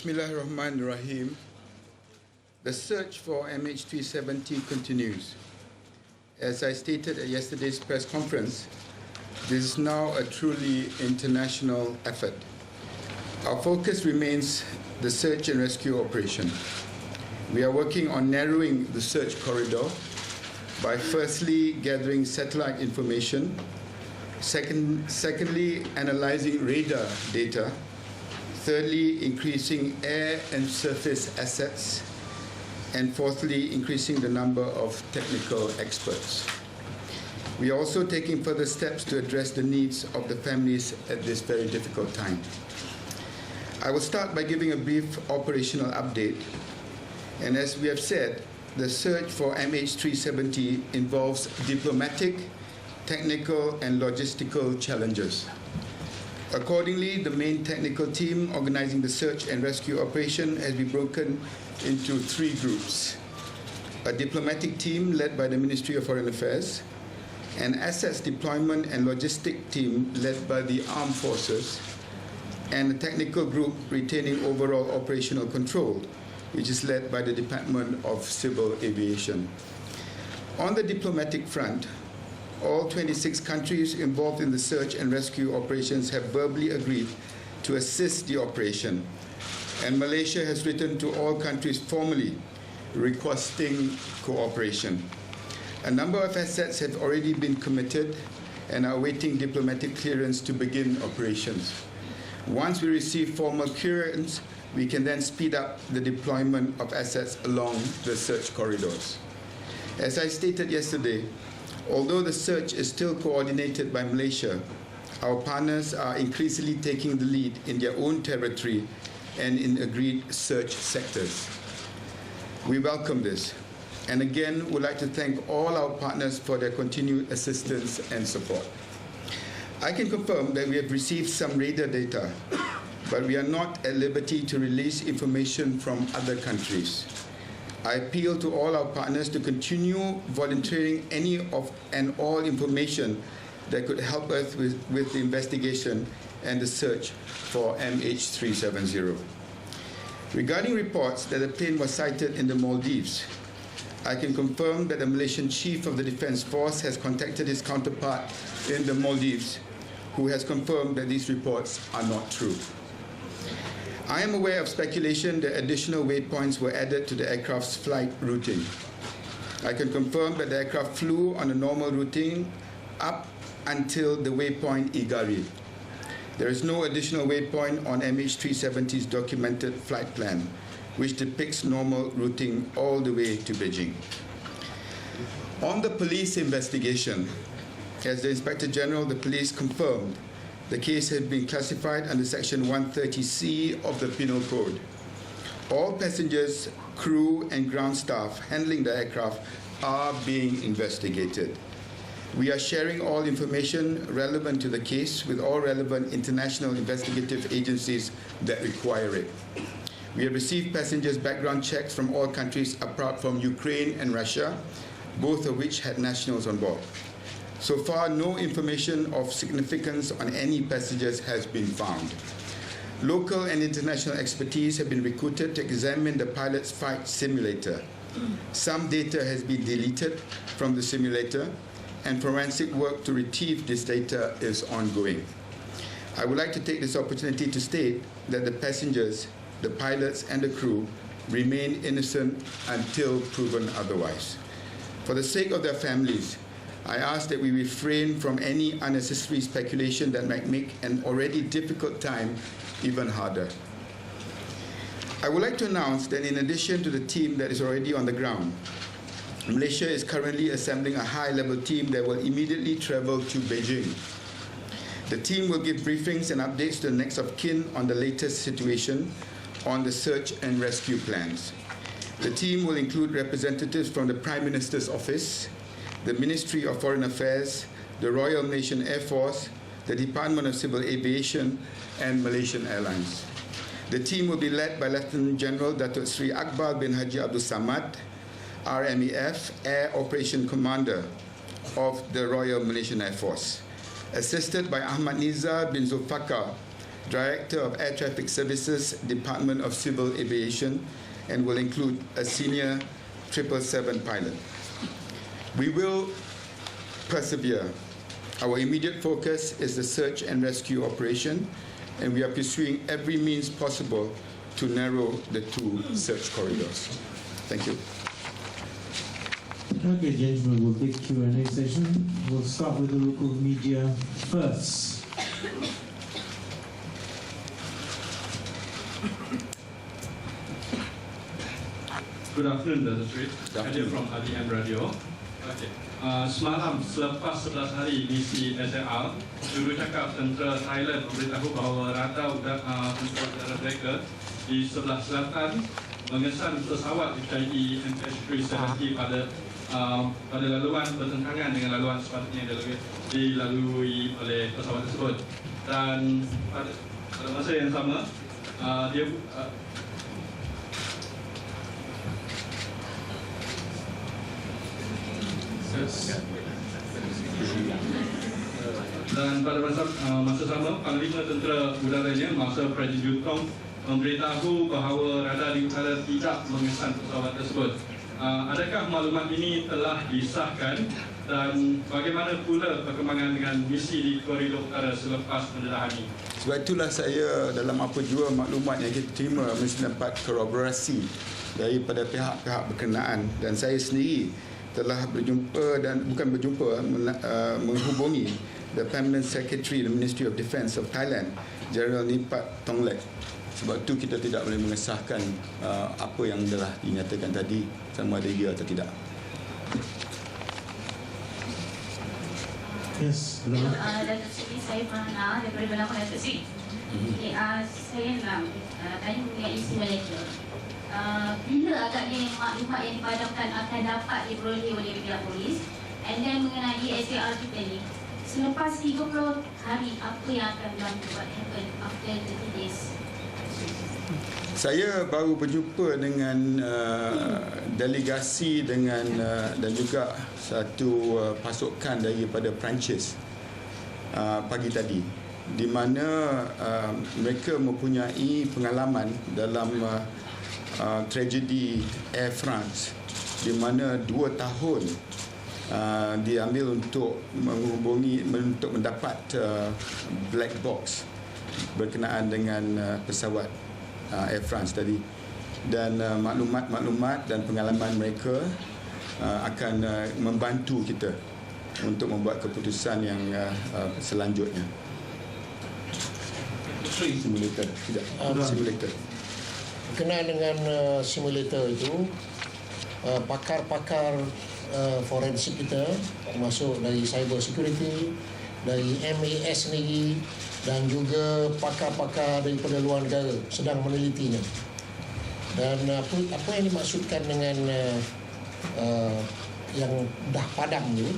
Bismillahirrahmanirrahim. The search for MH370 continues. As I stated at yesterday's press conference, this is now a truly international effort. Our focus remains the search and rescue operation. We are working on narrowing the search corridor by firstly gathering satellite information, secondly analyzing radar data, thirdly increasing air and surface assets, and fourthly increasing the number of technical experts. We are also taking further steps to address the needs of the families at this very difficult time. I will start by giving a brief operational update. And as we have said, the search for MH370 involves diplomatic, technical, and logistical challenges. Accordingly, the main technical team organizing the search and rescue operation has been broken into three groups: a diplomatic team led by the Ministry of Foreign Affairs, an assets deployment and logistic team led by the armed forces, and a technical group retaining overall operational control, which is led by the Department of Civil Aviation. On the diplomatic front, all 26 countries involved in the search and rescue operations have verbally agreed to assist the operation, and Malaysia has written to all countries formally requesting cooperation. A number of assets have already been committed and are awaiting diplomatic clearance to begin operations. Once we receive formal clearance, we can then speed up the deployment of assets along the search corridors. As I stated yesterday, although the search is still coordinated by Malaysia, our partners are increasingly taking the lead in their own territory and in agreed search sectors. We welcome this, and again would like to thank all our partners for their continued assistance and support. I can confirm that we have received some radar data, but we are not at liberty to release information from other countries. I appeal to all our partners to continue volunteering any of and all information that could help us with the investigation and the search for MH370. Regarding reports that a plane was sighted in the Maldives, I can confirm that the Malaysian Chief of the Defence Force has contacted his counterpart in the Maldives, who has confirmed that these reports are not true. I am aware of speculation that additional waypoints were added to the aircraft's flight routing. I can confirm that the aircraft flew on a normal routing up until the waypoint Igari. There is no additional waypoint on MH370's documented flight plan, which depicts normal routing all the way to Beijing. On the police investigation, as the Inspector General of the Police confirmed, the case has been classified under Section 130C of the Penal Code. All passengers, crew, and ground staff handling the aircraft are being investigated. We are sharing all information relevant to the case with all relevant international investigative agencies that require it. We have received passengers' background checks from all countries apart from Ukraine and Russia, both of which had nationals on board. So far, no information of significance on any passengers has been found. Local and international expertise have been recruited to examine the pilot's flight simulator. Some data has been deleted from the simulator, and forensic work to retrieve this data is ongoing. I would like to take this opportunity to state that the passengers, the pilots, and the crew remain innocent until proven otherwise. For the sake of their families, I ask that we refrain from any unnecessary speculation that might make an already difficult time even harder. I would like to announce that in addition to the team that is already on the ground, Malaysia is currently assembling a high-level team that will immediately travel to Beijing. The team will give briefings and updates to the next of kin on the latest situation on the search and rescue plans. The team will include representatives from the Prime Minister's Office, the Ministry of Foreign Affairs, the Royal Malaysian Air Force, the Department of Civil Aviation, and Malaysian Airlines. The team will be led by Lieutenant General Datuk Sri Akbar bin Haji Abdul Samad, RMEF, Air Operation Commander of the Royal Malaysian Air Force, assisted by Ahmad Nizar bin Zulfakar, Director of Air Traffic Services, Department of Civil Aviation, and will include a senior 777 pilot. We will persevere. Our immediate focus is the search and rescue operation, and we are pursuing every means possible to narrow the two search corridors. Thank you. Okay, gentlemen, we'll take Q&A session. We'll start with the local media first. Good afternoon, Dr. Sri. Hadir from ADM Radio. Okay. Semalam selepas 11 hari misi SAR, jurucakap tentera Thailand memberitahu bahawa rada udara mereka di sebelah selatan mengesan pesawat KI MH370 pada laluan bertentangan dengan laluan sepatutnya dilalui oleh pesawat tersebut. Dan pada masa yang sama, dan pada masa sama, Panglima Tentera Udaranya, Marshal Presiden Tong, memberitahu bahawa radar di utara tidak mengesan pesawat tersebut. Adakah maklumat ini telah disahkan dan bagaimana pula perkembangan dengan misi di koridor utara selepas pendedahan ini? Sebab itulah saya dalam apa jua maklumat yang kita terima mesti dapat korroborasi daripada pihak-pihak berkenaan, dan saya sendiri telah berjumpa dan menghubungi the Permanent Secretary the Ministry of Defence of Thailand, General Nipat Tonglek. Sebab itu kita tidak boleh mengesahkan apa yang telah dinyatakan tadi, sama ada ya atau tidak. Yes, Datuk Seri, saya Farhana daripada Belakang Datuk Seri. Saya nak tanya mengenai simulator. Bila agaknya maklumat yang dipadamkan akan dapat diperoleh oleh pihak polis, and then mengenai SAR kita ni, selepas 30 hari apa yang akan berlaku, what happen after 30 days? Saya baru berjumpa dengan delegasi dan juga satu pasukan daripada Perancis pagi tadi, di mana mereka mempunyai pengalaman dalam tragedi Air France, di mana 2 tahun diambil untuk mendapat black box berkenaan dengan pesawat Air France tadi, dan maklumat dan pengalaman mereka akan membantu kita untuk membuat keputusan yang selanjutnya. Simulator, tidak simulator. Berkenaan dengan simulator itu, pakar-pakar forensik kita, termasuk dari cyber security, dari MAS sendiri, dan juga pakar-pakar daripada luar negara sedang menelitinya. Dan apa yang dimaksudkan dengan yang dah padam itu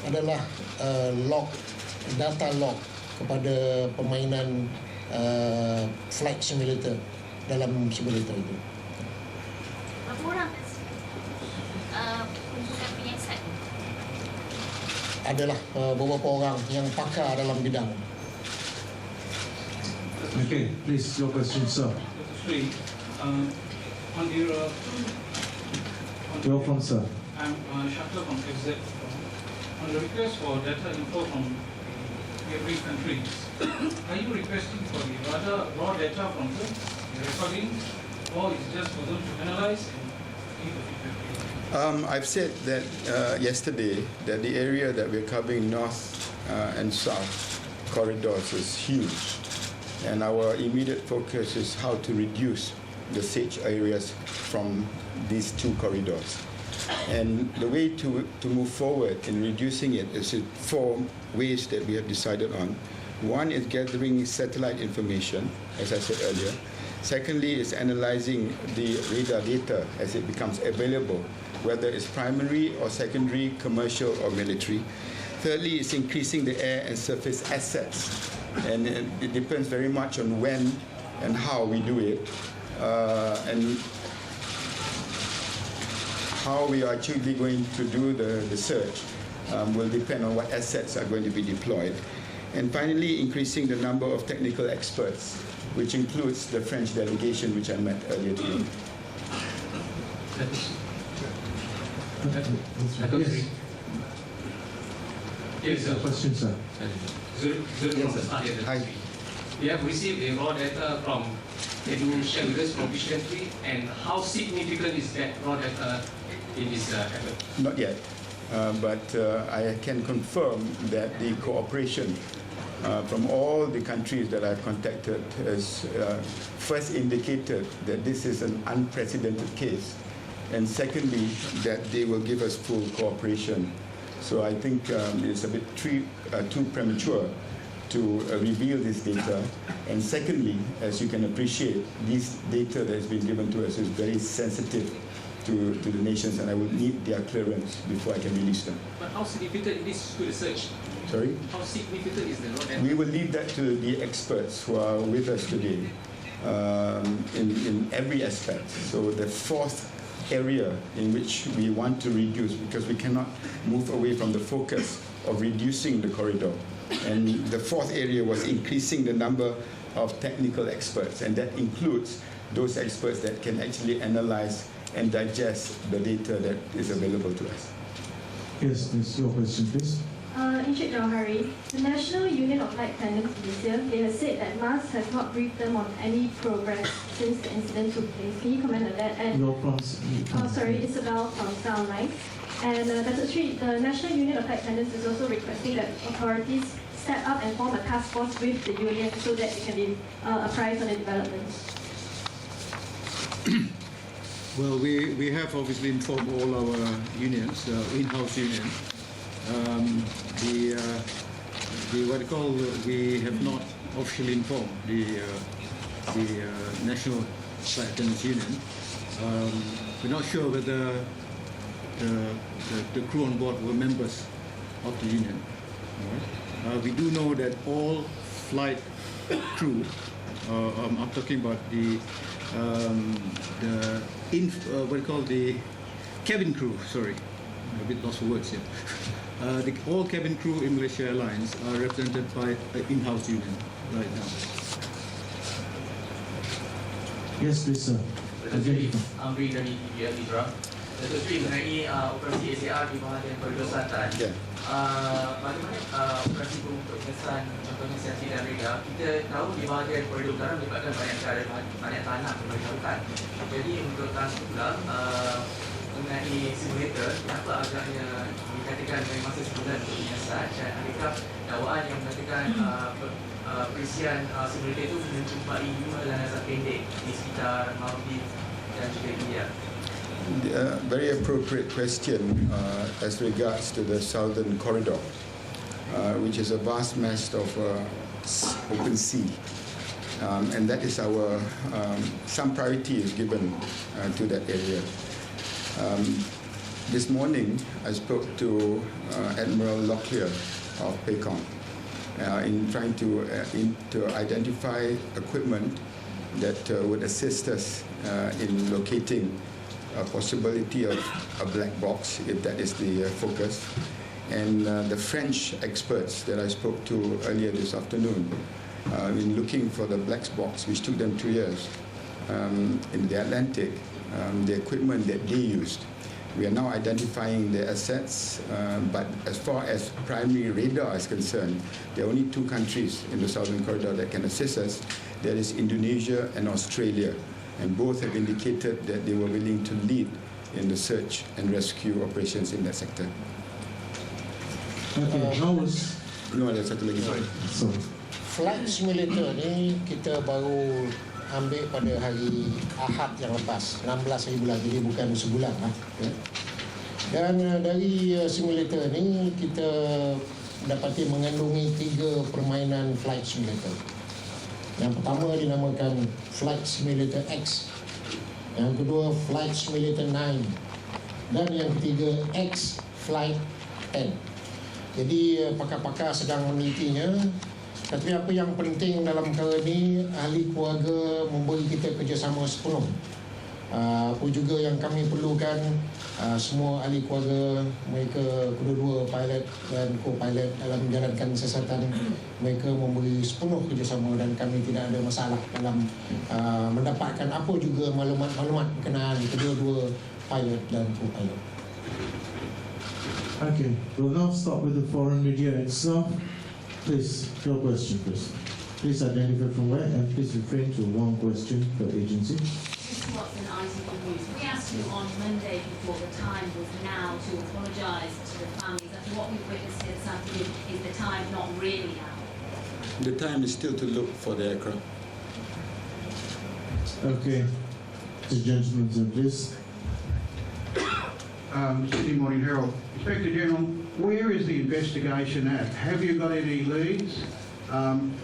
adalah data log kepada permainan flight simulator dalam simulator itu. Berapa orang kumpulan penyiasat? Adalah beberapa orang yang pakar dalam bidang. Okay, please, your question, sir. On your Welcome, sir. I'm Shakir from XZ. On the request for data info from every country, are you requesting for the raw data from them, the recording, or is it just for them to analyze and give the feedback? I've said that yesterday that the area that we're covering north and south corridors is huge, and our immediate focus is how to reduce the siege areas from these 2 corridors. And the way to move forward in reducing it is 4 ways that we have decided on. One is gathering satellite information, as I said earlier. Secondly is analyzing the radar data as it becomes available, whether it's primary or secondary, commercial or military. Thirdly is increasing the air and surface assets, and it depends very much on when and how we do it, and how we are actually going to do the search will depend on what assets are going to be deployed. And finally, increasing the number of technical experts, which includes the French delegation, which I met earlier today. Yes. Yes, sir. Question, sir. Hi. We have received a raw data from can you share with us proficiently and how significant is that raw data in this effort? Not yet, but I can confirm that the cooperation from all the countries that I've contacted has first indicated that this is an unprecedented case, and secondly, that they will give us full cooperation. So I think it's a bit too premature to reveal this data. And secondly, as you can appreciate, this data that has been given to us is very sensitive to the nations, and I would need their clearance before I can release them. But how significant is this to research? Sorry? How significant is the raw data? We will leave that to the experts who are with us today in every aspect. So the fourth area in which we want to reduce, because we cannot move away from the focus of reducing the corridor. And the fourth area was increasing the number of technical experts, and that includes those experts that can actually analyze and digest the data that is available to us. Yes, Miss, your question, please. Encik Jauhari, the National Union of Flight Attendants this year, they have said that MAS has not briefed them on any progress since the incident took place. Can you comment on that? And, Your sorry, Isabel from Star Online. And Datuk Sri, the National Union of Flight Attendants is also requesting that authorities step up and form a task force with the union so that they can be apprised on the developments. Well, we have obviously informed all our unions, in-house unions. We have not officially informed the National Flight Attendants Union. We're not sure whether the crew on board were members of the union. We do know that all flight crew, I'm talking about the cabin crew, sorry, I'm a bit lost for words here. All cabin crew in Malaysia Airlines are represented by an in-house union right now. Yes, please, sir. Amri dari TBL Hijrah. Datuk Sri, mengenai operasi SAR di bahagian koridor selatan, bagaimana operasi untuk pengesan contohnya siasat dan radar? Kita tahu di bahagian koridor utara melibatkan banyak tanah yang dilakukan. Jadi untuk transport pula mengenai simulator, kenapa agaknya dikatakan dari masa sebulan untuk penyiasat, dan adakah dakwaan yang mengatakan perisian simulator itu menjumpai 5 landasan pendek di sekitar Maldives dan juga India? Very appropriate question as regards to the southern corridor, which is a vast mass of open sea. And that is our, some priority is given to that area. This morning, I spoke to Admiral Locklear of PECOM in trying to identify equipment that would assist us in locating a possibility of a black box, if that is the focus. And the French experts that I spoke to earlier this afternoon, in looking for the black box, which took them 2 years, in the Atlantic, the equipment that they used. We are now identifying the assets, but as far as primary radar is concerned, there are only 2 countries in the southern corridor that can assist us. That is Indonesia and Australia, and both have indicated that they were willing to lead in the search and rescue operations in that sector. Okay, how was... No, ada satu lagi. Sorry. Flight simulator ni kita baru ambil pada hari Ahad yang lepas, 16 hari bulan, jadi bukan sebulan lah. Dan dari simulator ni kita dapati mengandungi 3 permainan flight simulator. Yang pertama dinamakan Flight Simulator X, yang kedua Flight Simulator 9, dan yang ketiga X Flight 10. Jadi pakar-pakar sedang menelitinya. Tapi apa yang penting dalam perkara ini, ahli keluarga memberi kita kerjasama sepenuh Apa juga yang kami perlukan, semua ahli keluarga mereka, kedua-dua pilot dan co-pilot dalam menjalankan siasatan, mereka memberi sepenuh kerjasama dan kami tidak ada masalah dalam mendapatkan apa juga maklumat-maklumat berkenaan kedua-dua pilot dan co-pilot. Okay, we'll now start with the foreign media itself. Please, your question, please. Please identify from where and please refrain to one question per agency. Mr. Watson, ITV News. We asked you on Monday before the time was now to apologise to the families. After what we've witnessed here this afternoon, is the time not really now? The time is still to look for the aircraft. Okay, the gentleman, sir, please. Sydney Morning Herald. Inspector General, where is the investigation at? Have you got any leads?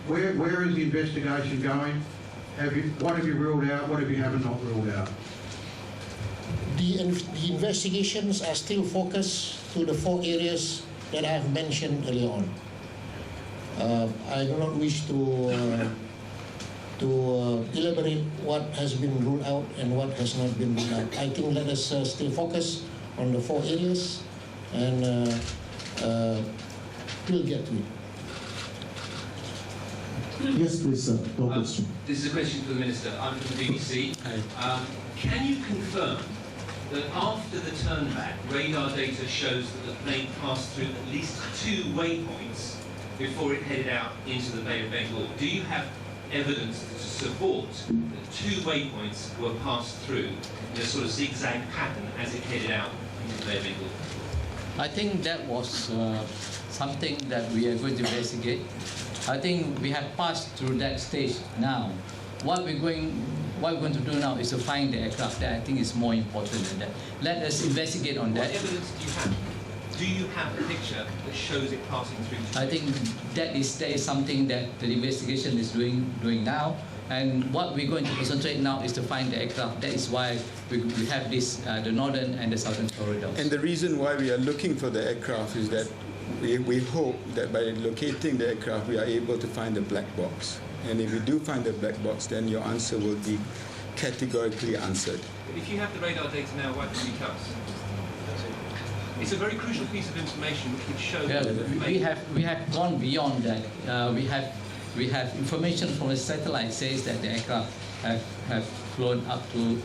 Where is the investigation going? What have you ruled out? What have you haven't not ruled out? The investigations are still focused to the 4 areas that I have mentioned earlier on. I do not wish to elaborate what has been ruled out and what has not been ruled out. I think let us still focus on the 4 areas and we'll get to it. Yes, please, sir. Your question. This is a question for the Minister. I'm from the BBC. Can you confirm that after the turnback, radar data shows that the plane passed through at least 2 waypoints before it headed out into the Bay of Bengal? Do you have evidence to support that 2 waypoints were passed through in a sort of zigzag pattern as it headed out into the Bay of Bengal? I think that was something that we are going to investigate. I think we have passed through that stage now. What we're going to do now is to find the aircraft. That I think is more important than that. Let us investigate on that. What evidence do you have? Do you have a picture that shows it passing through? I think that is something that the investigation is doing now. And what we're going to concentrate now is to find the aircraft. That is why we have this the northern and the southern corridors. And the reason why we are looking for the aircraft is that we hope that by locating the aircraft, we are able to find the black box. And if we do find the black box, then your answer will be categorically answered. But if you have the radar data now, why don't you tell us? It's a very crucial piece of information which would show. Yeah, we have gone beyond that. We have information from the satellite says that the aircraft have flown up to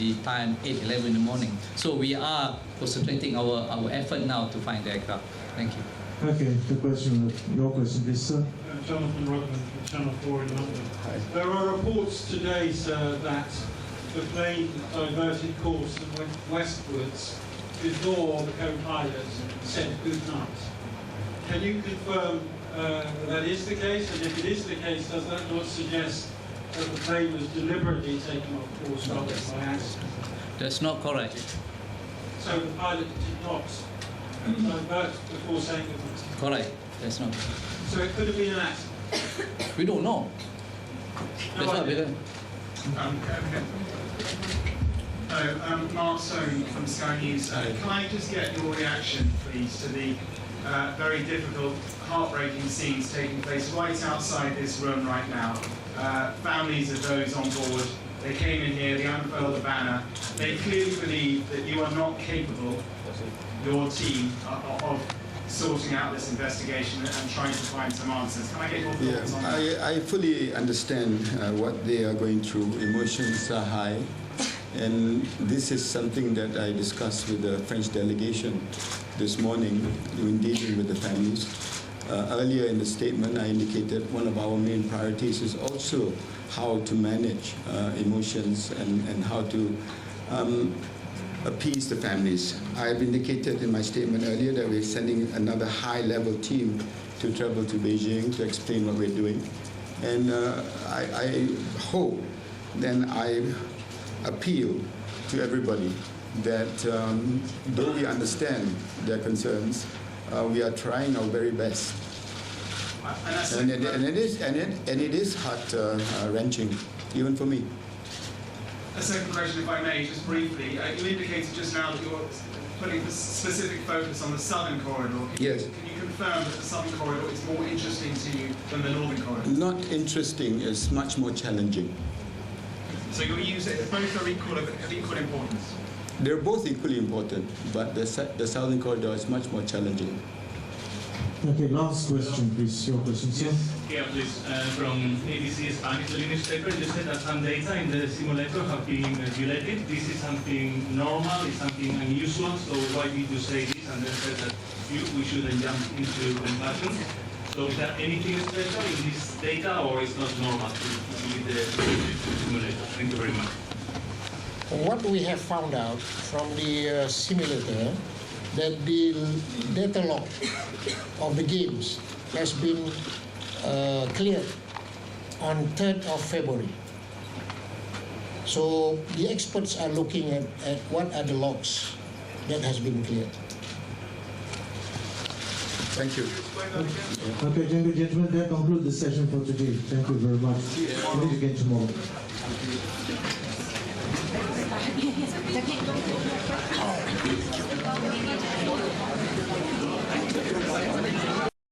the time 8:11 in the morning. So we are concentrating our effort now to find the aircraft. Thank you. Okay, your question, please, sir. Jonathan Rakaman from Channel 4 in London. There are reports today, sir, that the plane diverted course and went westwards before the co-pilot said good night. Can you confirm that is the case? And if it is the case, does that not suggest that the plane was deliberately taken off course rather than by accident? That's not correct. So the pilot did not divert before saying good night? Correct. That's not. So it could have been an accident? We don't know. That's what we're doing. Hello, Mark Stone from Sky News. Can I just get your reaction, please, to the very difficult, heartbreaking scenes taking place right outside this room right now? Families of those on board, they came in here, they unfurled the banner. They clearly believe that you are not capable, your team, of sorting out this investigation and trying to find some answers. Can I get your thoughts on that? I fully understand what they are going through. Emotions are high. And this is something that I discussed with the French delegation this morning when dealing with the families. Earlier in the statement, I indicated one of our main priorities is also how to manage emotions and how to appease the families. I have indicated in my statement earlier that we're sending another high-level team to travel to Beijing to explain what we're doing. And I hope, then I appeal to everybody that though we understand their concerns, we are trying our very best. And it is heart-wrenching, even for me. A second question, if I may, just briefly. You indicated just now that you're putting a specific focus on the southern corridor. Yes. Can you confirm that the southern corridor is more interesting to you than the northern corridor? Not interesting, it's much more challenging. So you're using both are of equal importance. They're both equally important, but the southern corridor is much more challenging. Okay, last question, please. Your question, sir. Yeah, please. From ABC Spanish newspaper, you said that some data in the simulator have been violated. This is something normal, it's something unusual, so why did you say this and then said that we shouldn't jump into conclusions? So is there anything special in this data or it's not normal to use the simulator? Thank you very much. What we have found out from the simulator, that the data log of the games has been cleared on 3rd of February. So the experts are looking at what are the logs that has been cleared. Thank you. Okay, gentlemen, that concludes the session for today. Thank you very much. Meet again tomorrow.